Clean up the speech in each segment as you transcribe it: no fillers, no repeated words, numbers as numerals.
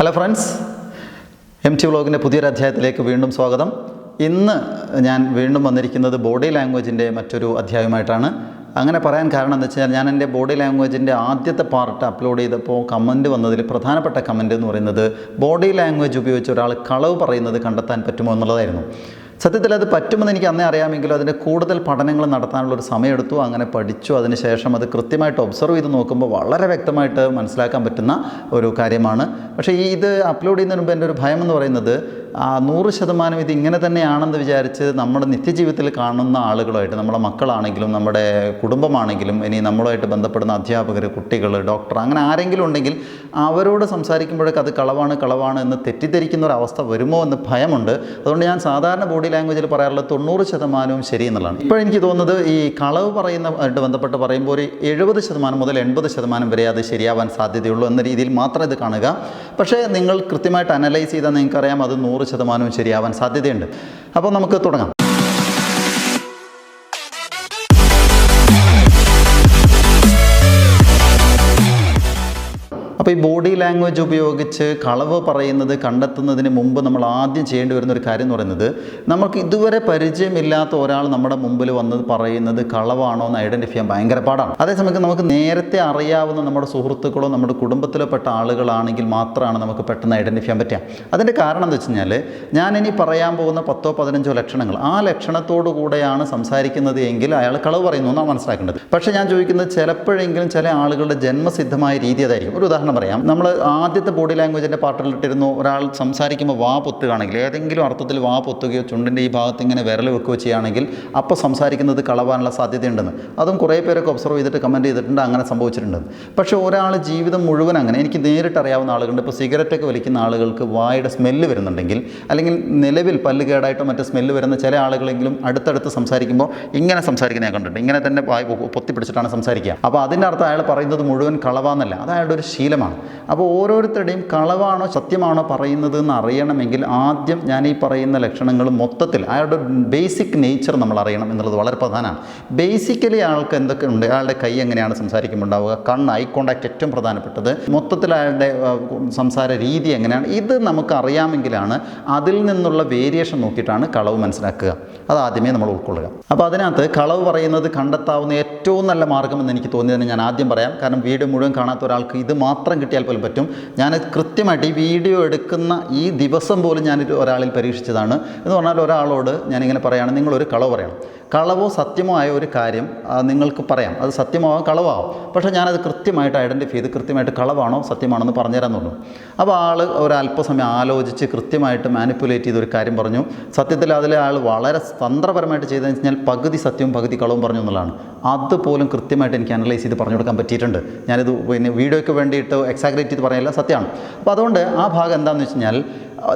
Hello friends, MTVlogൻ്റെ പുതിയൊരു അധ്യായത്തിലേക്ക് വീണ്ടും സ്വാഗതം. ഇന്ന് ഞാൻ വീണ്ടും വന്നിരിക്കുന്നത് ബോഡി ലാംഗ്വേജിൻ്റെ മറ്റൊരു അധ്യായമായിട്ടാണ്. അങ്ങനെ പറയാൻ കാരണം എന്താ വെച്ചാൽ, ഞാൻ എൻ്റെ ബോഡി ലാംഗ്വേജിൻ്റെ ആദ്യത്തെ പാർട്ട് അപ്ലോഡ് ചെയ്തപ്പോൾ കമൻറ്റ് വന്നതിൽ പ്രധാനപ്പെട്ട കമൻറ്റ് എന്ന് പറയുന്നത് ബോഡി ലാംഗ്വേജ് ഉപയോഗിച്ച് ഒരാൾ കളവ് പറയുന്നത് കണ്ടെത്താൻ പറ്റുമോ എന്നുള്ളതായിരുന്നു. സത്യത്തിൽ അത് പറ്റുമെന്ന് എനിക്ക് അന്നേ അറിയാമെങ്കിലും അതിൻ്റെ കൂടുതൽ പഠനങ്ങൾ നടത്താനുള്ളൊരു സമയമെടുത്തു. അങ്ങനെ പഠിച്ചു. അതിനുശേഷം അത് കൃത്യമായിട്ട് ഒബ്സർവ് ചെയ്ത് നോക്കുമ്പോൾ വളരെ വ്യക്തമായിട്ട് മനസ്സിലാക്കാൻ പറ്റുന്ന ഒരു കാര്യമാണ്. പക്ഷേ ഇത് അപ്ലോഡ് ചെയ്യുന്നതിന് മുമ്പ് എൻ്റെ ഒരു ഭയം എന്ന് പറയുന്നത് 100% ഇത് ഇങ്ങനെ തന്നെയാണെന്ന് വിചാരിച്ച് നമ്മുടെ നിത്യജീവിതത്തിൽ കാണുന്ന ആളുകളുമായിട്ട്, നമ്മുടെ മക്കളാണെങ്കിലും നമ്മുടെ കുടുംബമാണെങ്കിലും ഇനി നമ്മളുമായിട്ട് ബന്ധപ്പെടുന്ന അധ്യാപകർ, കുട്ടികൾ, ഡോക്ടർ, അങ്ങനെ ആരെങ്കിലും ഉണ്ടെങ്കിൽ അവരോട് സംസാരിക്കുമ്പോഴേക്ക് അത് കളവാണ് എന്ന് തെറ്റിദ്ധരിക്കുന്ന ഒരു അവസ്ഥ വരുമോ എന്ന് ഭയമുണ്ട്. അതുകൊണ്ട് ഞാൻ സാധാരണ ബോഡി ലാംഗ്വേജിൽ പറയാറുള്ളത് 90% ശരി എന്നുള്ളതാണ്. ഇപ്പോഴെനിക്ക് തോന്നുന്നത് ഈ കളവ് പറയുന്നതായിട്ട് ബന്ധപ്പെട്ട് പറയുമ്പോൾ ഒരു 70% മുതൽ 80% വരെ അത് ശരിയാവാൻ സാധ്യതയുള്ളൂ എന്ന രീതിയിൽ മാത്രം ഇത് കാണുക. പക്ഷേ നിങ്ങൾ കൃത്യമായിട്ട് അനലൈസ് ചെയ്താൽ നിങ്ങൾക്കറിയാം അത് 100% ശരിയാവാൻ സാധ്യതയുണ്ട്. അപ്പോൾ നമുക്ക് തുടങ്ങാം. അപ്പോൾ ഈ ബോഡി ലാംഗ്വേജ് ഉപയോഗിച്ച് കളവ് പറയുന്നത് കണ്ടെത്തുന്നതിന് മുമ്പ് നമ്മൾ ആദ്യം ചെയ്യേണ്ടി വരുന്ന ഒരു കാര്യം എന്ന് പറയുന്നത്, നമുക്ക് ഇതുവരെ പരിചയമില്ലാത്ത ഒരാൾ നമ്മുടെ മുമ്പിൽ വന്നത് പറയുന്നത് കളവാണോ എന്ന് ഐഡൻറ്റിഫൈ ചെയ്യാൻ ഭയങ്കര പാടാണ്. അതേസമയം നമുക്ക് നേരത്തെ അറിയാവുന്ന നമ്മുടെ സുഹൃത്തുക്കളോ നമ്മുടെ കുടുംബത്തിലോ പെട്ട ആളുകളാണെങ്കിൽ മാത്രമാണ് നമുക്ക് പെട്ടെന്ന് ഐഡൻറ്റിഫൈ ചെയ്യാൻ പറ്റുക. അതിൻ്റെ കാരണം എന്താ വെച്ച് കഴിഞ്ഞാൽ, ഞാനിനി പറയാൻ പോകുന്ന 10-15 ലക്ഷണങ്ങൾ, ആ ലക്ഷണത്തോടു കൂടെയാണ് സംസാരിക്കുന്നത് എങ്കിൽ അയാൾ കളവ് പറയുന്നു എന്നാണ് മനസ്സിലാക്കേണ്ടത്. പക്ഷേ ഞാൻ ചോദിക്കുന്നത്, ചിലപ്പോഴെങ്കിലും ചില ആളുകളുടെ ജന്മസിദ്ധമായ രീതി അതായിരിക്കും. ഒരു ഉദാഹരണം പറയാം. നമ്മൾ ആദ്യത്തെ ബോഡി ലാംഗ്വേജിൻ്റെ പാർട്ടിലിട്ടിരുന്നു, ഒരാൾ സംസാരിക്കുമ്പോൾ വാ പൊത്തുകയാണെങ്കിൽ, ഏതെങ്കിലും അർത്ഥത്തിൽ വാ പൊത്തുകയോ ചുണ്ടിൻ്റെ ഈ ഭാഗത്ത് ഇങ്ങനെ വിരൽ വെക്കുകയോ ചെയ്യുകയാണെങ്കിൽ അപ്പോൾ സംസാരിക്കുന്നത് കളവാനുള്ള സാധ്യതയുണ്ടെന്ന്. അതും കുറേ പേരൊക്കെ ഒബ്സർവ് ചെയ്തിട്ട് കമൻറ്റ് ചെയ്തിട്ടുണ്ട്, അങ്ങനെ സംഭവിച്ചിട്ടുണ്ടെന്ന്. പക്ഷേ ഒരാൾ ജീവിതം മുഴുവൻ അങ്ങനെ, എനിക്ക് നേരിട്ട് അറിയാവുന്ന ആളുകളുണ്ട്. ഇപ്പോൾ സിഗരറ്റൊക്കെ വലിക്കുന്ന ആളുകൾക്ക് വായുടെ സ്മെല്ല് വരുന്നുണ്ടെങ്കിൽ, അല്ലെങ്കിൽ നിലവിൽ പല്ല് കേടായിട്ടോ മറ്റു സ്മെല്ല് വരുന്ന ചില ആളുകളെങ്കിലും അടുത്തടുത്ത് സംസാരിക്കുമ്പോൾ ഇങ്ങനെ സംസാരിക്കുന്ന ഞാൻ കണ്ടിട്ടുണ്ട്. ഇങ്ങനെ തന്നെ വായ പൊത്തിപ്പിടിച്ചിട്ടാണ് സംസാരിക്കുക. അപ്പോൾ അതിൻ്റെ അർത്ഥം അയാൾ പറയുന്നത് മുഴുവൻ കളവാന്നല്ല, അത് അയാളുടെ ഒരു ശീലമാണ്. അപ്പോൾ ഓരോരുത്തരുടെയും കളവാണോ സത്യമാണോ പറയുന്നത് എന്ന് അറിയണമെങ്കിൽ ആദ്യം ഞാൻ ഈ പറയുന്ന ലക്ഷണങ്ങൾ മൊത്തത്തിൽ അയാളുടെ ബേസിക് നേച്ചർ നമ്മൾ അറിയണം എന്നുള്ളത് വളരെ പ്രധാനമാണ്. ബേസിക്കലി ആൾക്ക് എന്തൊക്കെ ഉണ്ട്, അയാളുടെ കൈ എങ്ങനെയാണ് സംസാരിക്കുമ്പോൾ ഉണ്ടാവുക, ഐ കോണ്ടാക്ട് ഏറ്റവും പ്രധാനപ്പെട്ടത്, മൊത്തത്തിൽ അയാളുടെ സംസാര രീതി എങ്ങനെയാണ്, ഇത് നമുക്ക് അറിയാമെങ്കിലാണ് അതിൽ നിന്നുള്ള വേരിയേഷൻ നോക്കിയിട്ടാണ് കളവ് മനസ്സിലാക്കുക. അത് ആദ്യമേ നമ്മൾ ഉൾക്കൊള്ളുക. അപ്പോൾ അതിനകത്ത് കളവ് പറയുന്നത് കണ്ടെത്താവുന്ന ഏറ്റവും നല്ല മാർഗ്ഗമെന്ന് എനിക്ക് തോന്നിയതിന് ഞാൻ ആദ്യം പറയാം. കാരണം വീഡിയോ മുഴുവൻ കാണാത്ത ഒരാൾക്ക് ഇത് മാത്രം കിട്ടിയാൽ പോലും പറ്റും. ഞാൻ കൃത്യമായിട്ട് ഈ വീഡിയോ എടുക്കുന്ന ഈ ദിവസം പോലും ഞാൻ ഒരാളിൽ പരീക്ഷിച്ചതാണ്. എന്ന് പറഞ്ഞാൽ ഒരാളോട് ഞാനിങ്ങനെ പറയുകയാണ്, നിങ്ങളൊരു കളവ് പറയണം. കളവോ സത്യമോ ആയ ഒരു കാര്യം നിങ്ങൾക്ക് പറയാം, അത് സത്യമാവാം കളവാകും. പക്ഷേ ഞാനത് കൃത്യമായിട്ട് ഐഡൻറ്റിഫൈ ചെയ്ത് കൃത്യമായിട്ട് കളവാണോ സത്യമാണെന്ന് പറഞ്ഞുതരാൻ പറഞ്ഞു. അപ്പോൾ ആൾ ഒരല്പസമയം ആലോചിച്ച് കൃത്യമായിട്ട് മാനിപ്പുലേറ്റ് ചെയ്തൊരു കാര്യം പറഞ്ഞു. സത്യത്തിൽ അതിലെ ആൾ വളരെ തന്ത്രപരമായിട്ട് ചെയ്തതെന്ന് വെച്ചാൽ പകുതി സത്യവും പകുതി കളവും പറഞ്ഞു എന്നുള്ളതാണ്. അതുപോലും കൃത്യമായിട്ട് എനിക്ക് അനലൈസ് ചെയ്ത് പറഞ്ഞു കൊടുക്കാൻ പറ്റിയിട്ടുണ്ട്. ഞാനിത് വീഡിയോയ്ക്ക് വേണ്ടിയിട്ട് എക്സാഗ്രേറ്റ് ചെയ്ത് പറയാനില്ല, സത്യമാണ്. അപ്പോൾ അതുകൊണ്ട് ആ ഭാഗം എന്താണെന്ന് വെച്ച് കഴിഞ്ഞാൽ,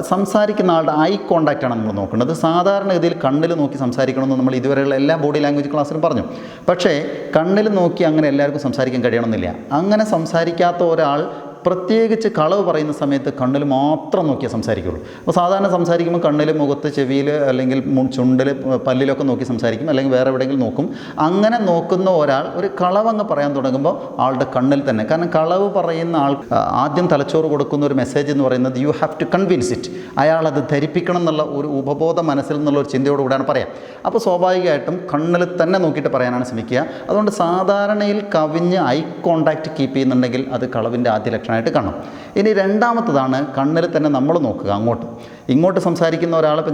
സംസാരിക്കുന്ന ആളുടെ ഐ കോണ്ടാക്റ്റാണ് നമ്മൾ നോക്കേണ്ടത്. സാധാരണഗതിയിൽ കണ്ണിൽ നോക്കി സംസാരിക്കണമെന്ന് നമ്മൾ ഇതുവരെയുള്ള എല്ലാ ബോഡി ലാംഗ്വേജ് ക്ലാസ്സിലും പറഞ്ഞു. പക്ഷേ കണ്ണിൽ നോക്കി അങ്ങനെ എല്ലാവർക്കും സംസാരിക്കാൻ കഴിയണമെന്നില്ല. അങ്ങനെ സംസാരിക്കാത്ത ഒരാൾ പ്രത്യേകിച്ച് കളവ് പറയുന്ന സമയത്ത് കണ്ണിൽ മാത്രം നോക്കിയാൽ സംസാരിക്കുള്ളൂ. അപ്പോൾ സാധാരണ സംസാരിക്കുമ്പോൾ കണ്ണിൽ, മുഖത്ത്, ചെവിയിൽ, അല്ലെങ്കിൽ ചുണ്ടിൽ, പല്ലിലൊക്കെ നോക്കി സംസാരിക്കും, അല്ലെങ്കിൽ വേറെ എവിടെയെങ്കിലും നോക്കും. അങ്ങനെ നോക്കുന്ന ഒരാൾ ഒരു കളവങ്ങ് പറയാൻ തുടങ്ങുമ്പോൾ ആളുടെ കണ്ണിൽ തന്നെ, കാരണം കളവ് പറയുന്ന ആൾ ആദ്യം തലച്ചോറ് കൊടുക്കുന്ന ഒരു മെസ്സേജ് എന്ന് പറയുന്നത് you have to convince it, അയാളത് ധരിപ്പിക്കണം എന്നുള്ള ഒരു ഉപബോധ മനസ്സിൽ നിന്നുള്ള ഒരു ചിന്തയോടുകൂടിയാണ് പറയാം. അപ്പോൾ സ്വാഭാവികമായിട്ടും കണ്ണിൽ തന്നെ നോക്കിയിട്ട് പറയാനാണ് ശ്രമിക്കുക. അതുകൊണ്ട് സാധാരണയിൽ കവിഞ്ഞ് ഐ കോണ്ടാക്റ്റ് കീപ്പ് ചെയ്യുന്നുണ്ടെങ്കിൽ അത് കളവിൻ്റെ ആദ്യ ലക്ഷണമായിട്ട് കാണും. ഇനി രണ്ടാമത്തതാണ് കണ്ണിൽ തന്നെ നമ്മൾ നോക്കുക. ഇങ്ങോട്ട് സംസാരിക്കുന്ന ഒരാൾ, ഇപ്പോൾ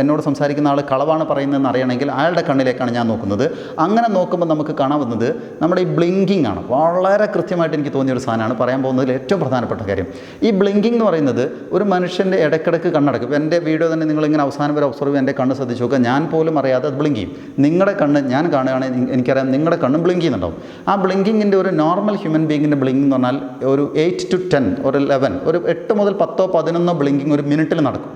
എന്നോട് സംസാരിക്കുന്ന ആൾ കളവാണ് പറയുന്നതെന്ന് അറിയണമെങ്കിൽ അയാളുടെ കണ്ണിലേക്കാണ് ഞാൻ നോക്കുന്നത്. അങ്ങനെ നോക്കുമ്പോൾ നമുക്ക് കാണാവുന്നത് നമ്മുടെ ഈ ബ്ലിങ്കിങ് ആണ്. വളരെ കൃത്യമായിട്ട് എനിക്ക് തോന്നിയൊരു സാധനമാണ് പറയാൻ പോകുന്നതിൽ ഏറ്റവും പ്രധാനപ്പെട്ട കാര്യം. ഈ ബ്ലിങ്കിങ് എന്ന് പറയുന്നത് ഒരു മനുഷ്യൻ്റെ ഇടയ്ക്കിടയ്ക്ക് കണ്ണടക്കും. ഇപ്പോൾ എൻ്റെ വീഡിയോ തന്നെ നിങ്ങളിങ്ങനെ അവസാനം വരെ ഒബ്സർവ് എൻ്റെ കണ്ണ് ശ്രദ്ധിച്ച് നോക്കുക. ഞാൻ പോലും അറിയാതെ അത് ബ്ലിങ്ക് ചെയ്യും. നിങ്ങളുടെ കണ്ണ് ഞാൻ കാണുകയാണെങ്കിൽ എനിക്കറിയാം നിങ്ങളുടെ കണ്ണും ബ്ലിങ്ക് ചെയ്യുന്നുണ്ടാവും. ആ ബ്ലിങ്കിങ്ങിൻ്റെ ഒരു നോർമൽ ഹ്യൂമൻ ബീങ്ങിൻ്റെ ബ്ലിങ്കിങ് എന്ന് പറഞ്ഞാൽ ഒരു 8 to 10, ഒരു 11, ഒരു 8 മുതൽ 10-11 ബ്ലിങ്കിങ് ഒരു മിനിറ്റിൽ നടക്കും.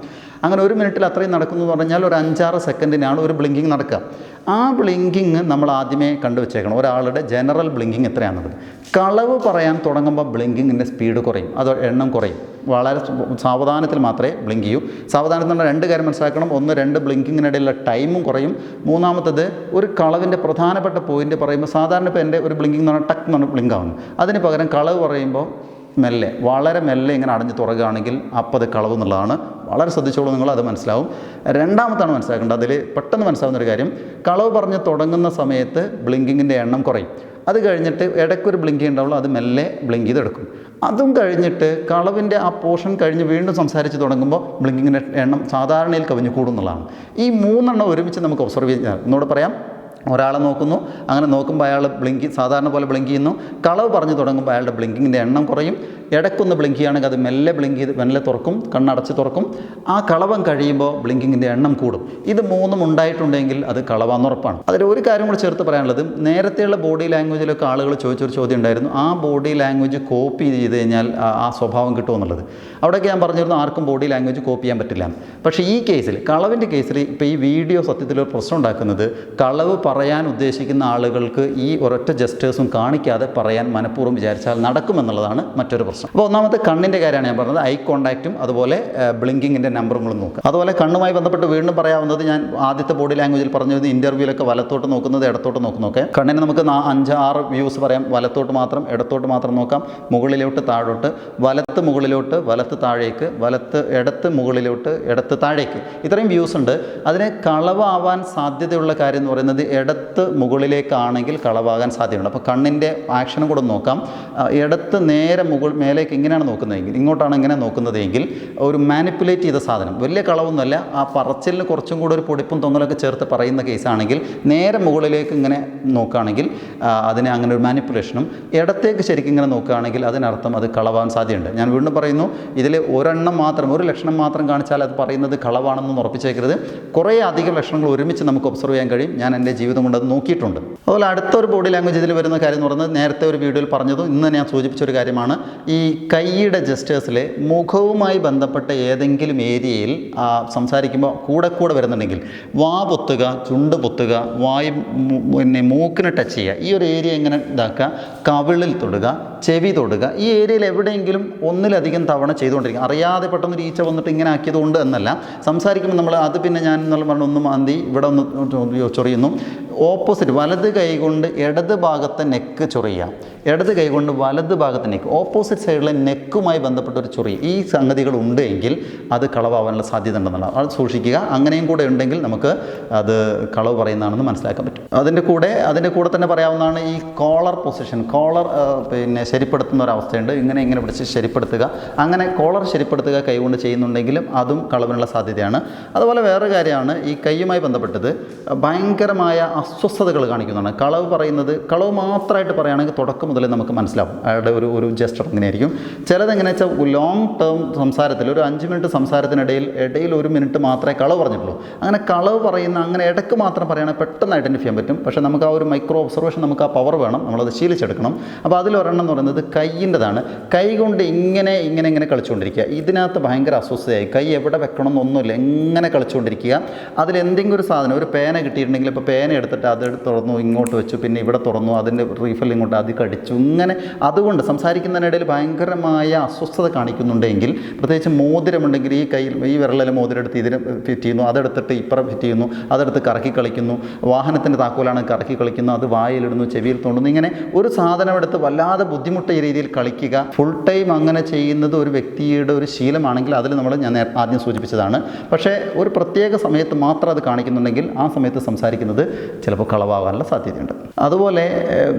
അങ്ങനെ ഒരു മിനിറ്റിൽ അത്രയും നടക്കുന്നു എന്ന് പറഞ്ഞാൽ ഒരു 5-6 സെക്കൻഡിനാണ് ഒരു ബ്ലിങ്കിങ് നടക്കുക. ആ ബ്ലിങ്കിങ് നമ്മൾ ആദ്യമേ കണ്ടുവച്ചേക്കണം, ഒരാളുടെ ജനറൽ ബ്ലിങ്കിങ് എത്രയാണെന്നുള്ളത്. കളവ് പറയാൻ തുടങ്ങുമ്പോൾ ബ്ലിങ്കിങ്ങിൻ്റെ സ്പീഡ് കുറയും, അത് എണ്ണം കുറയും. വളരെ സാവധാനത്തിൽ മാത്രമേ ബ്ലിങ്ക് ചെയ്യൂ. സാവധാനത്തിൽ 2 കാര്യം മനസ്സിലാക്കണം. 1-2 ബ്ലിങ്കിങ്ങിനിടയിലുള്ള ടൈമും കുറയും. മൂന്നാമത്തത്, ഒരു കളവിൻ്റെ പ്രധാനപ്പെട്ട പോയിന്റ് പറയുമ്പോൾ സാധാരണ ഇപ്പോൾ എൻ്റെ ഒരു ബ്ലിങ്കിങ് എന്ന് പറഞ്ഞാൽ ടക്ക് എന്ന് പറഞ്ഞാൽ ബ്ലിങ്ക് ആവുന്നു. അതിന് പകരം കളവ് പറയുമ്പോൾ മെല്ലെ, വളരെ മെല്ലെ ഇങ്ങനെ അടഞ്ഞ് തുറക്കുകയാണെങ്കിൽ അപ്പോൾ അത് കളവ് എന്നുള്ളതാണ്. വളരെ ശ്രദ്ധിച്ചോളൂ, നിങ്ങൾ അത് മനസ്സിലാവും. രണ്ടാമത്താണ് മനസ്സിലാക്കേണ്ടത്, അതിൽ പെട്ടെന്ന് മനസ്സിലാവുന്നൊരു കാര്യം, കളവ് പറഞ്ഞ് തുടങ്ങുന്ന സമയത്ത് ബ്ലിങ്കിങ്ങിൻ്റെ എണ്ണം കുറയും. അത് കഴിഞ്ഞിട്ട് ഇടയ്ക്കൊരു ബ്ലിങ്ക് ഉണ്ടാവുള്ളൂ, അത് മെല്ലെ ബ്ലിങ്ക് ചെയ്തെടുക്കും. അതും കഴിഞ്ഞിട്ട് കളവിൻ്റെ ആ പോർഷൻ കഴിഞ്ഞ് വീണ്ടും സംസാരിച്ച് തുടങ്ങുമ്പോൾ ബ്ലിങ്കിങ്ങിൻ്റെ എണ്ണം സാധാരണയിൽ കവിഞ്ഞ് കൂടുന്നുള്ളതാണ്. ഈ 3 ഒരുമിച്ച് നമുക്ക് ഒബ്സർവ് ചെയ്യാം. ഒന്നുകൂടെ പറയാം. ഒരാളെ നോക്കുന്നു, അങ്ങനെ നോക്കുമ്പോൾ അയാൾ സാധാരണ പോലെ ബ്ലിങ്ക് ചെയ്യുന്നു. കളവ് പറഞ്ഞു തുടങ്ങുമ്പോൾ അയാളുടെ ബ്ലിങ്കിങ്ങിൻ്റെ എണ്ണം കുറയും. ഇടയ്ക്കൊന്ന് ബ്ലിങ്ക് ചെയ്യുകയാണെങ്കിൽ അത് മെല്ലെ ബ്ലിങ്ക് ചെയ്ത് മെല്ലെ തുറക്കും, കണ്ണടച്ച് തുറക്കും. ആ കളവം കഴിയുമ്പോൾ ബ്ലിങ്കിങ്ങിൻ്റെ എണ്ണം കൂടും. ഇത് 3 ഉണ്ടായിട്ടുണ്ടെങ്കിൽ അത് കളവാന്ന് ഉറപ്പാണ്. അതിൽ ഒരു കാര്യം കൂടി ചേർത്ത് പറയാനുള്ളത്, നേരത്തെയുള്ള ബോഡി ലാംഗ്വേജിലൊക്കെ ആളുകൾ ചോദിച്ചൊരു ചോദ്യം ഉണ്ടായിരുന്നു, ആ ബോഡി ലാംഗ്വേജ് കോപ്പി ചെയ്ത് കഴിഞ്ഞാൽ ആ സ്വഭാവം കിട്ടുമെന്നുള്ളത്. അവിടെയൊക്കെ ഞാൻ പറഞ്ഞിരുന്നു ആർക്കും ബോഡി ലാംഗ്വേജ് കോപ്പി ചെയ്യാൻ പറ്റില്ല. പക്ഷേ ഈ കേസിൽ, കളവിൻ്റെ കേസിൽ, ഇപ്പോൾ ഈ വീഡിയോ സത്യത്തിലൊരു പ്രശ്നം ഉണ്ടാക്കുന്നത്, കളവ് പറയാൻ ഉദ്ദേശിക്കുന്ന ആളുകൾക്ക് ഈ ഒരൊറ്റ ജസ്റ്റേഴ്സും കാണിക്കാതെ പറയാൻ മനഃപൂർവ്വം വിചാരിച്ചാൽ നടക്കുമെന്നുള്ളതാണ് മറ്റൊരു പ്രശ്നം. അപ്പോൾ ഒന്നാമത്തെ കണ്ണിൻ്റെ കാര്യമാണ് ഞാൻ പറഞ്ഞത്. ഐ കോൺടാക്റ്റും അതുപോലെ ബ്ലിങ്കിങ്ങിൻ്റെ നമ്പറുകളും നോക്കുക. അതുപോലെ കണ്ണുമായി ബന്ധപ്പെട്ട് വീണ്ടും പറയാവുന്നത്, ഞാൻ ആദ്യത്തെ ബോഡി ലാംഗ്വേജിൽ പറഞ്ഞത് ഇൻ്റർവ്യൂലൊക്കെ വലത്തോട്ട് നോക്കുന്നത്, ഇടത്തോട്ട് നോക്കുന്നതൊക്കെ. കണ്ണിന് നമുക്ക് 5-6 വ്യൂസ് പറയാം. വലത്തോട്ട് മാത്രം, ഇടത്തോട്ട് മാത്രം നോക്കാം, മുകളിലോട്ട് താഴോട്ട്, വലത്ത് മുകളിലോട്ട്, വലത്ത് താഴേക്ക്, ഇടത്ത് മുകളിലോട്ട്, ഇടത്ത് താഴേക്ക്. ഇത്രയും വ്യൂസ് ഉണ്ട്. അതിന് കളവാവാൻ സാധ്യതയുള്ള കാര്യം എന്ന് പറയുന്നത്, ഇടത്ത് മുകളിലേക്കാണെങ്കിൽ കളവാകാൻ സാധ്യതയുണ്ട്. അപ്പോൾ കണ്ണിൻ്റെ ആക്ഷനും കൂടെ നോക്കാം. ഇടത്ത് നേരെ മേലേക്ക് ഇങ്ങനെയാണ് നോക്കുന്നതെങ്കിൽ, ഇങ്ങോട്ടാണ് ഇങ്ങനെ നോക്കുന്നതെങ്കിൽ, ഒരു മാനിപ്പുലേറ്റ് ചെയ്ത സാധനം, വലിയ കളവൊന്നുമല്ല, ആ പറച്ചിലിന് കുറച്ചും കൂടെ ഒരു പൊടിപ്പും തൊങ്ങലൊക്കെ ചേർത്ത് പറയുന്ന കേസാണെങ്കിൽ, നേരെ മുകളിലേക്ക് ഇങ്ങനെ നോക്കുകയാണെങ്കിൽ അതിന് അങ്ങനെ ഒരു മാനിപ്പുലേഷനും, ഇടത്തേക്ക് ശരിക്കും ഇങ്ങനെ നോക്കുകയാണെങ്കിൽ അതിനർത്ഥം അത് കളവാൻ സാധ്യതയുണ്ട്. ഞാൻ വീണ്ടും പറയുന്നു, ഇതിൽ ഒരെണ്ണം മാത്രം, ഒരു ലക്ഷണം മാത്രം കാണിച്ചാൽ അത് പറയുന്നത് കളവാണെന്ന് ഉറപ്പിച്ചേക്കരുത്. കുറേ അധികം ലക്ഷണങ്ങൾ ഒരുമിച്ച് നമുക്ക് ഒബ്സർവ് ചെയ്യാൻ കഴിയും. ഞാൻ എൻ്റെ ജീവിതം കൊണ്ട് അത് നോക്കിയിട്ടുണ്ട്. അതുപോലെ അടുത്തൊരു ബോഡി ലാംഗ്വേജ് ഇതിൽ വരുന്ന കാര്യം എന്ന് പറയുന്നത്, നേരത്തെ ഒരു വീഡിയോയിൽ പറഞ്ഞതും ഇന്ന് ഞാൻ സൂചിപ്പിച്ചൊരു കാര്യമാണ്, ഈ കൈയുടെ ജസ്റ്റേഴ്സിലെ മുഖവുമായി ബന്ധപ്പെട്ട ഏതെങ്കിലും ഏരിയയിൽ സംസാരിക്കുമ്പോൾ കൂടെ വരുന്നുണ്ടെങ്കിൽ, വാ പൊത്തുക, ചുണ്ട് പൊത്തുക, പിന്നെ മൂക്കിന് ടച്ച് ചെയ്യുക, ഈ ഒരു ഏരിയ ഇങ്ങനെ ഇതാക്കുക, കവിളിൽ തൊടുക, ചെവി തൊടുക, ഈ ഏരിയയിൽ എവിടെയെങ്കിലും ഒന്നിലധികം തവണ ചെയ്തുകൊണ്ടിരിക്കുക. അറിയാതെ പെട്ടെന്ന് ഈച്ച വന്നിട്ട് ഇങ്ങനെ ആക്കിയതുകൊണ്ട് എന്നല്ല, സംസാരിക്കുമ്പോൾ നമ്മൾ അത് പിന്നെ ഞാൻ എന്നുള്ള പറഞ്ഞ ഒന്ന് മാന്തി ഇവിടെ ഒന്ന് ചൊറിയുന്നു. ഓപ്പോസിറ്റ്, വലത് കൈ കൊണ്ട് ഇടത് ഭാഗത്തെ നെക്ക് ചൊറിയുക, ഇടത് കൈ കൊണ്ട് വലത് ഭാഗത്തെ നെക്ക്, ഓപ്പോസിറ്റ് സൈഡിലെ നെക്കുമായി ബന്ധപ്പെട്ടൊരു ചൊറി, ഈ സംഗതികൾ ഉണ്ട് എങ്കിൽ അത് കളവാകാനുള്ള സാധ്യത ഉണ്ടെന്നുള്ള അത് സൂക്ഷിക്കുക. അങ്ങനെയും കൂടെ ഉണ്ടെങ്കിൽ നമുക്ക് അത് കളവ് പറയുന്നതാണെന്ന് മനസ്സിലാക്കാൻ പറ്റും. അതിൻ്റെ കൂടെ തന്നെ പറയാവുന്നതാണ് ഈ കോളർ പൊസിഷൻ. കോളർ പിന്നെ ശരിപ്പെടുത്തുന്ന ഒരവസ്ഥയുണ്ട്. ഇങ്ങനെ പിടിച്ച് ശരിപ്പെടുത്തുക. അങ്ങനെ കോളർ ശരിപ്പെടുത്തുക കൈകൊണ്ട് ചെയ്യുന്നുണ്ടെങ്കിലും അതും കളവിനുള്ള സാധ്യതയാണ്. അതുപോലെ വേറൊരു കാര്യമാണ്, ഈ കൈയുമായി ബന്ധപ്പെട്ടത് ഭയങ്കരമായ അസ്വസ്ഥതകൾ കാണിക്കുന്നതാണ്. കളവ് പറയുന്നത്, കളവ് മാത്രമായിട്ട് പറയുകയാണെങ്കിൽ തുടക്കം മുതലേ നമുക്ക് മനസ്സിലാവും അയാളുടെ ഒരു ജസ്റ്റർ എങ്ങനെയായിരിക്കും. ചിലതെങ്ങനെ വെച്ചാൽ ലോങ് ടേം സംസാരത്തിൽ ഒരു 5 മിനിറ്റ് സംസാരത്തിനിടയിൽ 1 മിനിറ്റ് മാത്രമേ കളവ് പറഞ്ഞിട്ടുള്ളൂ. അങ്ങനെ കളവ് പറയുന്ന, അങ്ങനെ ഇടയ്ക്ക് മാത്രം പറയുകയാണെങ്കിൽ പെട്ടെന്ന് ഐഡൻറ്റിഫൈ ചെയ്യാൻ പറ്റും. പക്ഷേ നമുക്ക് ആ ഒരു മൈക്രോ ഒബ്സർവേഷൻ, നമുക്ക് ആ പവർ വേണം, നമ്മളത് ശീലിച്ചെടുക്കണം. അപ്പോൾ അതിലൊരെണ്ണം എന്ന് പറയുന്നത് കൈയിൻ്റെതാണ്. കൈ കൊണ്ട് ഇങ്ങനെ കളിച്ചുകൊണ്ടിരിക്കുക. ഇതിനകത്ത് ഭയങ്കര അസ്വസ്ഥതയായി, കൈ എവിടെ വെക്കണം എന്നൊന്നുമില്ല, ഇങ്ങനെ കളിച്ചുകൊണ്ടിരിക്കുക. അതിലെന്തെങ്കിലും ഒരു സാധനം, ഒരു പേന കിട്ടിയിട്ടുണ്ടെങ്കിൽ, ഇപ്പോൾ പേന എടുത്തിട്ട് അത് തുറന്നു, ഇങ്ങോട്ട് വെച്ചു, പിന്നെ ഇവിടെ തുറന്നു, അതിൻ്റെ റീഫിൽ ഇങ്ങോട്ട് അത് കടിച്ചു, ഇങ്ങനെ അതുകൊണ്ട് സംസാരിക്കുന്നതിനിടയിൽ ഭയങ്കരമായ അസ്വസ്ഥത കാണിക്കുന്നുണ്ടെങ്കിൽ, പ്രത്യേകിച്ച് മോതിരമുണ്ടെങ്കിൽ ഈ കയ്യിൽ, ഈ വിരലിൽ മോതിരം എടുത്ത് ഇതിന് ഫിറ്റ് ചെയ്യുന്നു, അതെടുത്തിട്ട് ഇപ്പുറം ഫിറ്റ് ചെയ്യുന്നു, അതെടുത്ത് കറക്കി കളിക്കുന്നു, വാഹനത്തിൻ്റെ താക്കോലാണ് കറക്കി കളിക്കുന്നു, അത് വായിലിടുന്നു, ചെവിയിൽ തോണ്ടുന്നു, ഇങ്ങനെ ഒരു സാധനം എടുത്ത് വല്ലാതെ ബുദ്ധിമുട്ടിയ രീതിയിൽ കളിക്കുക. ഫുൾ ടൈം അങ്ങനെ ചെയ്യുന്നത് ഒരു വ്യക്തിയുടെ ഒരു ശീലമാണെങ്കിൽ അതിൽ ഞാൻ ആദ്യം സൂചിപ്പിച്ചതാണ്. പക്ഷേ ഒരു പ്രത്യേക സമയത്ത് മാത്രം അത് കാണിക്കുന്നുണ്ടെങ്കിൽ ആ സമയത്ത് സംസാരിക്കുന്നത് ചിലപ്പോൾ കളവാകാനുള്ള സാധ്യതയുണ്ട്. അതുപോലെ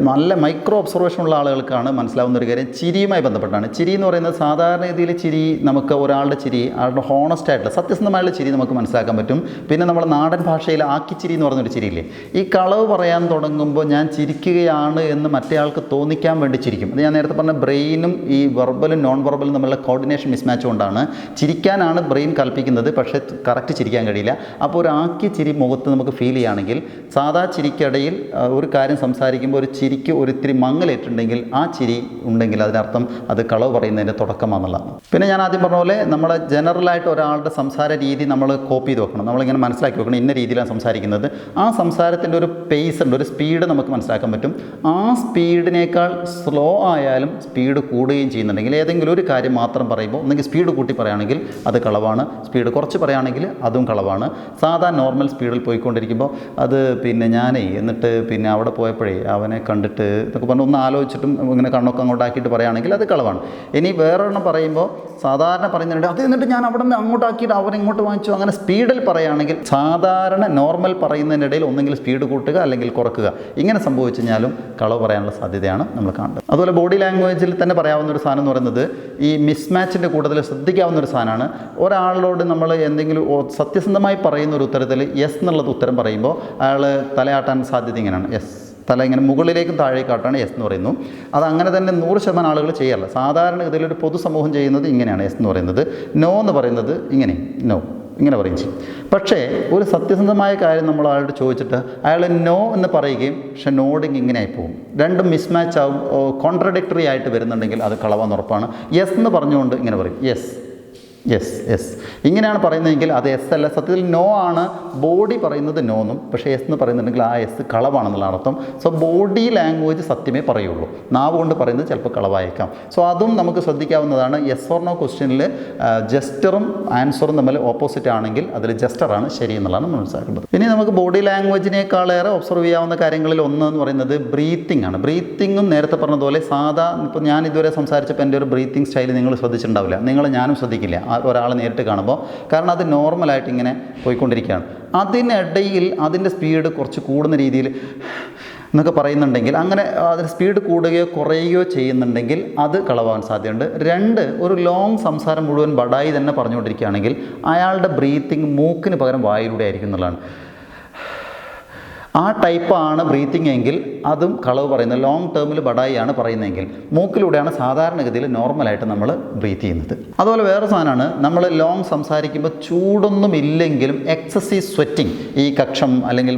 നല്ല മൈക്രോ ഒബ്സർവേഷൻ ഉള്ള ആളുകൾക്കാണ് മനസ്സിലാവുന്ന ഒരു കാര്യം, ചിരിയുമായി ബന്ധപ്പെട്ടാണ്. ചിരി എന്ന് പറയുന്നത് സാധാരണ രീതിയിൽ ചിരി, നമുക്ക് ഒരാളുടെ ചിരി, ആളുടെ ഹോണസ്റ്റ് ആയിട്ടുള്ള സത്യസന്ധമായുള്ള ചിരി നമുക്ക് മനസ്സിലാക്കാൻ പറ്റും. പിന്നെ നമ്മുടെ നാടൻ ഭാഷയിൽ ആക്കിച്ചിരി എന്ന് പറയുന്നൊരു ചിരിയില്ലേ, ഈ കളവ് പറയാൻ തുടങ്ങുമ്പോൾ ഞാൻ ചിരിക്കുകയാണ് എന്ന് മറ്റേ ആൾക്ക് തോന്നിക്കാൻ വേണ്ടി ചിരിക്കും. അത് ഞാൻ നേരത്തെ പറഞ്ഞ ബ്രെയിനും ഈ വെർബലും നോൺ വെർബലും തമ്മിലുള്ള കോർഡിനേഷൻ മിസ്മാച്ച് കൊണ്ടാണ്. ചിരിക്കാനാണ് ബ്രെയിൻ കൽപ്പിക്കുന്നത്, പക്ഷേ കറക്റ്റ് ചിരിക്കാൻ കഴിയില്ല. അപ്പോൾ ഒരു ആക്കി ചിരി മുഖത്ത് നമുക്ക് ഫീൽ ചെയ്യുകയാണെങ്കിൽ, സാധാ ചിരിക്കിടയിൽ ഒരു കാര്യം സംസാരിക്കുമ്പോൾ ഒരു ചിരിക്ക് ഒരിത്തിരി മങ്ങലേറ്റുണ്ടെങ്കിൽ, ആ ചിരി ഉണ്ടെങ്കിൽ അതിനർത്ഥം അത് കളവ് പറയുന്നതിൻ്റെ തുടക്കമാണെന്നുള്ളതാണ്. പിന്നെ ഞാൻ ആദ്യം പറഞ്ഞ പോലെ നമ്മുടെ ജനറലായിട്ട് ഒരാളുടെ സംസാര രീതി നമ്മൾ കോപ്പി ചെയ്ത് വെക്കണം, നമ്മളിങ്ങനെ മനസ്സിലാക്കി വെക്കണം, ഇന്ന രീതിയിലാണ് സംസാരിക്കുന്നത്. ആ സംസാരത്തിൻ്റെ ഒരു പേസ് ഉണ്ട്, ഒരു സ്പീഡ് നമുക്ക് മനസ്സിലാക്കാൻ പറ്റും. ആ സ്പീഡിനേക്കാൾ സ്ലോ ആയാലും സ്പീഡ് കൂടുകയും ചെയ്യുന്നുണ്ടെങ്കിൽ, ഏതെങ്കിലും ഒരു കാര്യം മാത്രം പറയുമ്പോൾ ഒന്നെങ്കിൽ സ്പീഡ് കൂട്ടി പറയുകയാണെങ്കിൽ അത് കളവാണ്, സ്പീഡ് കുറച്ച് പറയുകയാണെങ്കിൽ അതും കളവാണ്. സാധാ നോർമൽ സ്പീഡിൽ പോയിക്കൊണ്ടിരിക്കുമ്പോൾ അത് പിന്നെ ഞാനേ എന്നിട്ട് പിന്നെ അവിടെ പോയപ്പോഴേ അവനെ കണ്ടിട്ട് എന്നൊക്കെ പറഞ്ഞ് ഒന്ന് ആലോചിച്ചിട്ടും ഇങ്ങനെ കണ്ണൊക്കെ അങ്ങോട്ടാക്കിയിട്ട് പറയുകയാണെങ്കിൽ അത് കളവാണ്. ഇനി വേറൊരെണ്ണം പറയുമ്പോൾ സാധാരണ പറയുന്നുണ്ട് അത് എന്നിട്ട് ഞാൻ അവിടെ നിന്ന് അങ്ങോട്ടാക്കിയിട്ട് അവരിങ്ങോട്ട് വാങ്ങിച്ചു, അങ്ങനെ സ്പീഡിൽ പറയുകയാണെങ്കിൽ സാധാരണ നോർമൽ പറയുന്നതിനിടയിൽ ഒന്നെങ്കിൽ സ്പീഡ് കൂട്ടുക അല്ലെങ്കിൽ കുറക്കുക, ഇങ്ങനെ സംഭവിച്ചു കഴിഞ്ഞാലും കളവ് പറയാനുള്ള സാധ്യതയാണ് നമ്മൾ കാണുന്നത്. അതുപോലെ ബോഡി ലാംഗ്വേജിൽ തന്നെ പറയാവുന്ന ഒരു സാധനം എന്ന് പറയുന്നത് ഈ മിസ്മാച്ചിൻ്റെ കൂടുതൽ ശ്രദ്ധിക്കാവുന്ന ഒരു സാധനമാണ്. ഒരാളോട് നമ്മൾ എന്തെങ്കിലും സത്യസന്ധമായി പറയുന്ന ഒരു ഉത്തരത്തിൽ യെസ് എന്നുള്ളത് ഉത്തരം പറയുമ്പോൾ അയാൾ തലയാട്ടാൻ സാധ്യത ഇങ്ങനെയാണ്, യെസ്, തല ഇങ്ങനെ മുകളിലേക്കും താഴേക്കാട്ടാണ് യെസ് എന്ന് പറയുന്നു. അത് അങ്ങനെ തന്നെ 100% ആളുകൾ ചെയ്യാറില്ല. സാധാരണ ഇതിലൊരു പൊതുസമൂഹം ചെയ്യുന്നത് ഇങ്ങനെയാണ് യെസ് എന്ന് പറയുന്നത്, നോ എന്ന് പറയുന്നത് ഇങ്ങനെ നോ ഇങ്ങനെ പറയും ചെയ്യും. പക്ഷേ ഒരു സത്യസന്ധമായ കാര്യം നമ്മൾ അയാളോട് ചോദിച്ചിട്ട് അയാൾ നോ എന്ന് പറയുകയും പക്ഷെ നോഡിങ് ഇങ്ങനെ ആയി പോകും, രണ്ടും മിസ്മാച്ച് ആവും, കോൺട്രഡിക്ടറി ആയിട്ട് വരുന്നുണ്ടെങ്കിൽ അത് കളവാന്ന് ഉറപ്പാണ്. യെസ് എന്ന് പറഞ്ഞുകൊണ്ട് ഇങ്ങനെ പറയും യെസ് യെസ് യെസ് ഇങ്ങനെയാണ് പറയുന്നതെങ്കിൽ അത് എസ് അല്ല, സത്യത്തിൽ നോ ആണ്. ബോഡി പറയുന്നത് നോ എന്നും പക്ഷേ എസ് എന്ന് പറയുന്നുണ്ടെങ്കിൽ ആ എസ് കളവാണെന്നുള്ള അർത്ഥം. സോ ബോഡി ലാംഗ്വേജ് സത്യമേ പറയുള്ളൂ, നാവ് കൊണ്ട് പറയുന്നത് ചിലപ്പോൾ കളവായേക്കാം. സോ അതും നമുക്ക് ശ്രദ്ധിക്കാവുന്നതാണ്. യെസ് ഓർ നോ ക്വസ്റ്റ്യനിൽ ജസ്റ്ററും ആൻസറും തമ്മിൽ ഓപ്പോസിറ്റ് ആണെങ്കിൽ അതിൽ ജസ്റ്ററാണ് ശരി എന്നുള്ളതാണ് മനസ്സിലാക്കുന്നത്. ഇനി നമുക്ക് ബോഡി ലാംഗ്വേജിനേക്കാളേറെ ഒബ്സർവ് ചെയ്യാവുന്ന കാര്യങ്ങളിൽ ഒന്ന് എന്ന് പറയുന്നത് ബ്രീത്തിങ് ആണ്. ബ്രീത്തിങ്ങും നേരത്തെ പറഞ്ഞതുപോലെ സാധാ ഇപ്പോൾ ഞാൻ ഇതുവരെ സംസാരിച്ചപ്പോൾ എൻ്റെ ഒരു ബ്രീത്തിങ് സ്റ്റൈൽ നിങ്ങൾ ശ്രദ്ധിച്ചിട്ടുണ്ടാവില്ല, ഞാനും ശ്രദ്ധിക്കില്ല ഒരാളെ നേരിട്ട് കാണുമ്പോൾ, കാരണം അത് നോർമലായിട്ട് ഇങ്ങനെ പോയിക്കൊണ്ടിരിക്കുകയാണ്. അതിനിടയിൽ അതിൻ്റെ സ്പീഡ് കുറച്ച് കൂടുന്ന രീതിയിൽ എന്നൊക്കെ പറയുന്നുണ്ടെങ്കിൽ, അങ്ങനെ അതിന് സ്പീഡ് കൂടുകയോ കുറയുകയോ ചെയ്യുന്നുണ്ടെങ്കിൽ അത് കളവാൻ സാധ്യതയുണ്ട്. 2, ഒരു ലോങ് സംസാരം മുഴുവൻ ബഡായി തന്നെ പറഞ്ഞുകൊണ്ടിരിക്കുകയാണെങ്കിൽ അയാളുടെ ബ്രീത്തിങ് മൂക്കിന് പകരം വായിലൂടെ ആയിരിക്കും എന്നുള്ളതാണ്. ആ ടൈപ്പാണ് ബ്രീത്തിങ് എങ്കിൽ അതും കളവ് പറയുന്നത്. ലോങ് ടേമിൽ ബഡായിയാണ് പറയുന്നതെങ്കിൽ മൂക്കിലൂടെയാണ് സാധാരണഗതിയിൽ നോർമലായിട്ട് നമ്മൾ ബ്രീത്ത് ചെയ്യുന്നത്. അതുപോലെ വേറെ സാധനമാണ്, നമ്മൾ ലോങ് സംസാരിക്കുമ്പോൾ ചൂടൊന്നും ഇല്ലെങ്കിലും എക്സസീവ് സ്വെറ്റിങ്, ഈ കക്ഷം അല്ലെങ്കിൽ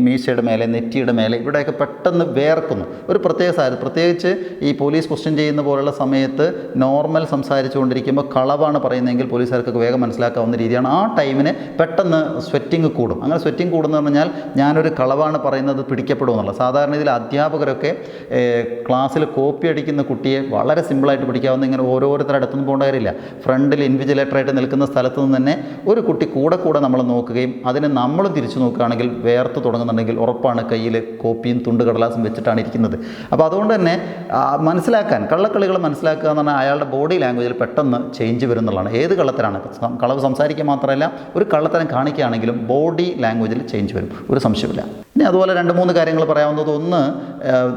മീശയുടെ മേലെ നെറ്റിയുടെ മേലെ ഇവിടെയൊക്കെ പെട്ടെന്ന് വേർക്കുന്നു. ഒരു പ്രത്യേക സാഹചര്യം, പ്രത്യേകിച്ച് ഈ പോലീസ് ക്വസ്റ്റ്യൻ ചെയ്യുന്ന പോലുള്ള സമയത്ത് നോർമൽ സംസാരിച്ചു കൊണ്ടിരിക്കുമ്പോൾ കളവാണ് പറയുന്നതെങ്കിൽ പോലീസുകാർക്കൊക്കെ വേഗം മനസ്സിലാക്കാവുന്ന രീതിയാണ്. ആ ടൈമിന് പെട്ടെന്ന് സ്വെറ്റിങ് കൂടും. അങ്ങനെ സ്വെറ്റിങ് കൂടുന്നതെന്ന് പറഞ്ഞാൽ ഞാനൊരു കളവാണ് പറയുന്നത് പിടിക്കപ്പെടുമെന്നുള്ള. സാധാരണ ഇതിൽ അധ്യാപകരൊക്കെ ക്ലാസ്സിൽ കോപ്പി അടിക്കുന്ന കുട്ടിയെ വളരെ സിമ്പിളായിട്ട് പിടിക്കാവുന്ന, ഇങ്ങനെ ഓരോരുത്തരുടെ അടുത്തൊന്നും പോകേണ്ട കാര്യമില്ല. ഫ്രണ്ടിൽ ഇൻവിജിലേറ്ററായിട്ട് നിൽക്കുന്ന സ്ഥലത്തു നിന്ന് തന്നെ ഒരു കുട്ടി കൂടെ നമ്മൾ നോക്കുകയും അതിനെ നമ്മളും തിരിച്ചു നോക്കുകയാണെങ്കിൽ വേർത്ത് തുടങ്ങുന്നുണ്ടെങ്കിൽ ഉറപ്പാണ് കയ്യിൽ കോപ്പിയും തുണ്ട് കടലാസും വെച്ചിട്ടാണ് ഇരിക്കുന്നത്. അപ്പോൾ അതുകൊണ്ട് തന്നെ മനസ്സിലാക്കാൻ, കള്ളക്കളികൾ മനസ്സിലാക്കുക എന്ന് പറഞ്ഞാൽ അയാളുടെ ബോഡി ലാംഗ്വേജിൽ പെട്ടെന്ന് ചേഞ്ച് വരുന്നുള്ളതാണ്. ഏത് കള്ളത്തരാണ്, കളവ് സംസാരിക്കുക മാത്രമല്ല ഒരു കള്ളത്തരം കാണിക്കുകയാണെങ്കിലും ബോഡി ലാംഗ്വേജിൽ ചേഞ്ച് വരും, ഒരു സംശയമില്ല. ഇനി അതുപോലെ 2-3 കാര്യങ്ങൾ പറയാവുന്നത്, ഒന്ന്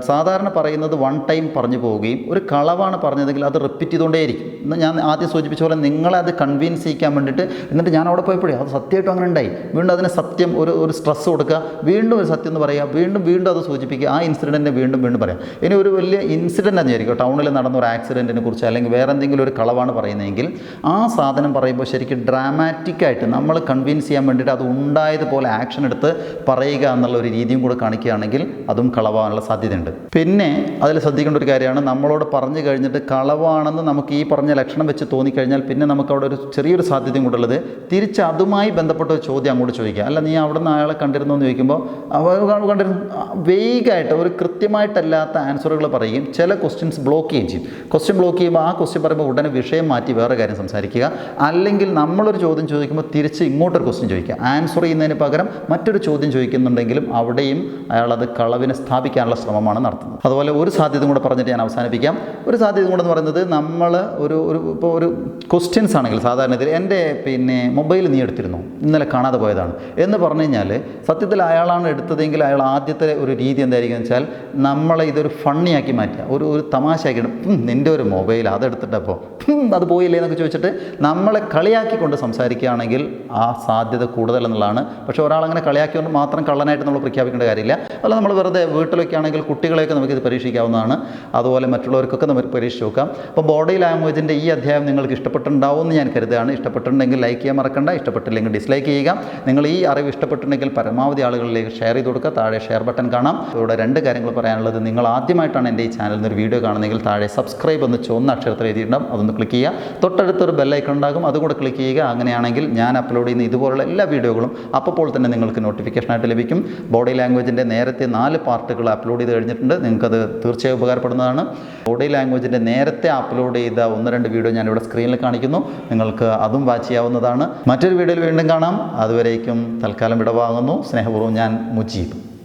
സാധാരണ പറയുന്നത് വൺ ടൈം പറഞ്ഞു പോവുകയും ഒരു കളവാണ് പറഞ്ഞതെങ്കിൽ അത് റിപ്പീറ്റ് ചെയ്തുകൊണ്ടേയിരിക്കും. ഇന്ന് ഞാൻ ആദ്യം സൂചിപ്പിച്ച പോലെ നിങ്ങളെ അത് കൺവിൻസ് ചെയ്യിക്കാൻ വേണ്ടിയിട്ട്, എന്നിട്ട് ഞാൻ അവിടെ പോയപ്പോഴേ അത് സത്യമായിട്ടും അങ്ങനെ ഉണ്ടായി, വീണ്ടും അതിന് സത്യം ഒരു സ്ട്രെസ് കൊടുക്കുക, വീണ്ടും ഒരു സത്യം എന്ന് പറയുക, വീണ്ടും അത് സൂചിപ്പിക്കുക, ആ ഇൻസിഡൻറ്റിനെ വീണ്ടും പറയാം. ഇനി ഒരു വലിയ ഇൻസിഡൻറ്റ് തന്നെയായിരിക്കും, ടൗണിൽ നടന്ന ഒരു ആക്സിഡൻറ്റിനെ കുറിച്ച് അല്ലെങ്കിൽ വേറെ എന്തെങ്കിലും ഒരു കളവാണ് പറയുന്നതെങ്കിൽ ആ സാധനം പറയുമ്പോൾ ശരിക്കും ഡ്രാമാറ്റിക്കായിട്ട് നമ്മൾ കൺവിൻസ് ചെയ്യാൻ വേണ്ടിയിട്ട് അത് ഉണ്ടായതുപോലെ ആക്ഷൻ എടുത്ത് പറയുക എന്നുള്ള ഒരു രീതിയും കൂടെ കാണിക്കുകയാണെങ്കിൽ അതും കളവാനുള്ള സാധ്യതയുണ്ട്. പിന്നെ അതിൽ ശ്രദ്ധിക്കേണ്ട ഒരു കാര്യമാണ്, നമ്മളോട് പറഞ്ഞു കഴിഞ്ഞിട്ട് കളവാണെന്ന് നമുക്ക് ഈ പറഞ്ഞ ലക്ഷണം വെച്ച് തോന്നിക്കഴിഞ്ഞാൽ പിന്നെ നമുക്ക് അവിടെ ഒരു ചെറിയൊരു സാധ്യതയും കൂടെ ഉള്ളത് തിരിച്ച് അതുമായി ബന്ധപ്പെട്ട ഒരു ചോദ്യം അങ്ങോട്ട് ചോദിക്കുക. അല്ല നീ അവിടെ നിന്ന് അയാളെ കണ്ടിരുന്നു എന്ന് ചോദിക്കുമ്പോൾ കണ്ടിരുന്നു വേഗമായിട്ട് ഒരു കൃത്യമായിട്ടല്ലാത്ത ആൻസറുകൾ പറയുകയും ചില ക്വസ്റ്റ്യൻസ് ബ്ലോക്ക് ചെയ്യുകയും ചെയ്യും. ക്വസ്റ്റ്യൻ ബ്ലോക്ക് ചെയ്യുമ്പോൾ ആ ക്വസ്റ്റ്യൻ പറയുമ്പോൾ ഉടനെ വിഷയം മാറ്റി വേറെ കാര്യം സംസാരിക്കുക. അല്ലെങ്കിൽ നമ്മളൊരു ചോദ്യം ചോദിക്കുമ്പോൾ തിരിച്ച് ഇങ്ങോട്ടൊരു ക്വസ്റ്റ്യൻ ചോദിക്കുക. ആൻസർ ചെയ്യുന്നതിന് പകരം മറ്റൊരു ചോദ്യം ചോദിക്കുന്നുണ്ടെങ്കിലും അവിടെയും അയാളത് കളവിനെ സ്ഥാപിക്കാനുള്ള ശ്രമമാണ് നടത്തുന്നത്. അതുപോലെ ഒരു സാധ്യത കൂടെ പറഞ്ഞിട്ട് ഞാൻ അവസാനിപ്പിക്കാം. ഒരു സാധ്യത കൂടെ എന്ന് പറയുന്നത്, നമ്മൾ ഇപ്പോൾ ഒരു ക്വസ്റ്റ്യൻസ് ആണെങ്കിൽ സാധാരണ ഇതിൽ എൻ്റെ മൊബൈൽ നീ എടുത്തിരുന്നു, ഇന്നലെ കാണാതെ പോയതാണ് എന്ന് പറഞ്ഞു കഴിഞ്ഞാൽ സത്യത്തിൽ അയാളാണ് എടുത്തതെങ്കിൽ അയാൾ ആദ്യത്തെ ഒരു രീതി എന്തായിരിക്കും വെച്ചാൽ നമ്മളെ ഇതൊരു ഫണ്ണിയാക്കി മാറ്റുക, ഒരു തമാശയാക്കിയിട്ട് നിൻ്റെ ഒരു മൊബൈൽ അതെടുത്തിട്ടപ്പോൾ അത് പോയില്ലേ എന്നൊക്കെ ചോദിച്ചിട്ട് നമ്മളെ കളിയാക്കിക്കൊണ്ട് സംസാരിക്കുകയാണെങ്കിൽ ആ സാധ്യത കൂടുതലെന്നുള്ളതാണ്. പക്ഷേ ഒരാളങ്ങനെ കളിയാക്കിക്കൊണ്ട് മാത്രം കള്ളനായിട്ട് നമ്മൾ പ്രഖ്യാപിക്കേണ്ട കാര്യമില്ല. അല്ല, നമ്മൾ വെറുതെ വീട്ടിലൊക്കെ ആണെങ്കിൽ കുട്ടികളെയൊക്കെ നമുക്കിത് പരീക്ഷിക്കാവുന്നതാണ്. അതുപോലെ മറ്റുള്ളവർക്കൊക്കെ നമുക്ക് പരീക്ഷിച്ച് നോക്കാം. അപ്പോൾ ബോഡി ലാംഗ്വേജിൻ്റെ ഈ അധ്യായം നിങ്ങൾക്ക് ഇഷ്ടപ്പെട്ടിട്ടുണ്ടാവും എന്ന് ഞാൻ കരുതുകയാണ്. ഇഷ്ടപ്പെട്ടിട്ടുണ്ടെങ്കിൽ ലൈക്ക് ചെയ്യാൻ മറക്കണ്ട, ഇഷ്ടപ്പെട്ടില്ലെങ്കിൽ ഡിസ്ലൈക്ക് ചെയ്യുക. നിങ്ങൾ ഈ അറിവ് ഇഷ്ടപ്പെട്ടിട്ടുണ്ടെങ്കിൽ പരമാവധി ആളുകളിലേക്ക് ഷെയർ ചെയ്ത് കൊടുക്കുക. താഴെ ഷെയർ ബട്ടൺ കാണാം. ഇവിടെ 2 കാര്യങ്ങൾ പറയാനുള്ളത്, നിങ്ങൾ ആദ്യമായിട്ടാണ് എൻ്റെ ഈ ചാനലിൽ നിന്ന് ഒരു വീഡിയോ കാണുന്നതെങ്കിൽ താഴെ സബ്സ്ക്രൈബ് എന്ന് ചുവന്ന അക്ഷരത്തിൽ എഴുതിയിട്ടുണ്ടാകും, അതൊന്ന് ക്ലിക്ക് ചെയ്യുക. തൊട്ടടുത്തൊരു ബെല്ലൈക്കൺ ഉണ്ടാകും, അതുകൂടെ ക്ലിക്ക് ചെയ്യുക. അങ്ങനെയാണെങ്കിൽ ഞാൻ അപ്ലോഡ് ചെയ്യുന്ന ഇതുപോലുള്ള എല്ലാ വീഡിയോകളും അപ്പോൾ തന്നെ നിങ്ങൾക്ക് നോട്ടിഫിക്കേഷനായിട്ട് ലഭിക്കും. ബോഡി ലാംഗ്വേജിൻ്റെ നേരത്തെ 4 പാർട്ടുകൾ അപ്ലോഡ് ചെയ്ത് കഴിഞ്ഞിട്ടുണ്ട്, നിങ്ങൾക്കത് തീർച്ചയായും ഉപകാരപ്പെടുന്നതാണ്. ബോഡി ലാംഗ്വേജിൻ്റെ നേരത്തെ അപ്ലോഡ് ചെയ്ത 1-2 വീഡിയോ ഞാനിവിടെ സ്ക്രീനിൽ കാണിക്കുന്നു, നിങ്ങൾക്ക് അതും വാച്ച് ചെയ്യാവുന്നതാണ്. മറ്റൊരു വീഡിയോയിൽ വീണ്ടും കാണാം. അതുവരേക്കും തൽക്കാലം വിടവാങ്ങുന്നു. സ്നേഹപൂർവ്വം ഞാൻ മുജീബ്.